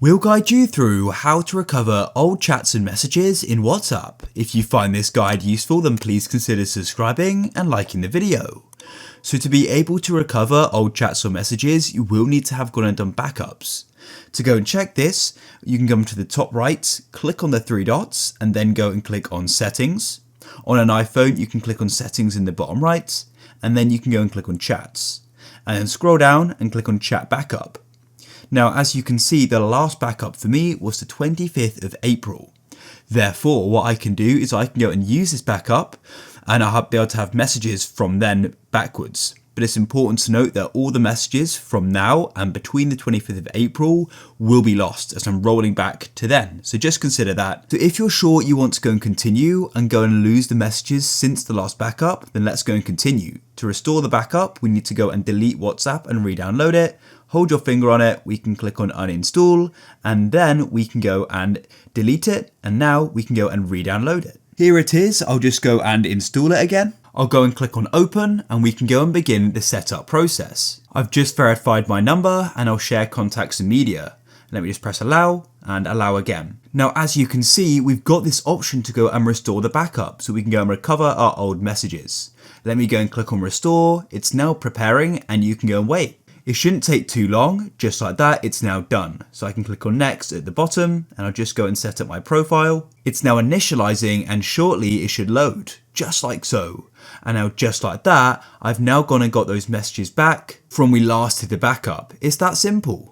We'll guide you through how to recover old chats and messages in WhatsApp. If you find this guide useful, then please consider subscribing and liking the video. So to be able to recover old chats or messages, you will need to have gone and done backups. To go and check this, you can come to the top right, click on the three dots, and then go and click on Settings. On an iPhone, you can click on Settings in the bottom right, and then you can go and click on Chats. And then scroll down and click on Chat Backup. Now, as you can see, the last backup for me was the 25th of April. Therefore, what I can do is I can go and use this backup and I'll be able to have messages from then backwards. But it's important to note that all the messages from now and between the 25th of April will be lost as I'm rolling back to then. So just consider that. So if you're sure you want to go and continue and go and lose the messages since the last backup, then let's go and continue. To restore the backup, we need to go and delete WhatsApp and re-download it. Hold your finger on it, we can click on uninstall, and then we can go and delete it, and now we can go and re-download it. Here it is, I'll just go and install it again. I'll go and click on open, and we can go and begin the setup process. I've just verified my number, and I'll share contacts and media. Let me just press allow, and allow again. Now, as you can see, we've got this option to go and restore the backup, so we can go and recover our old messages. Let me go and click on restore, it's now preparing, and you can go and wait. It shouldn't take too long, just like that, it's now done. So I can click on next at the bottom and I'll just go and set up my profile. It's now initializing and shortly it should load, just like so. And now just like that, I've now gone and got those messages back from we last did the backup. It's that simple.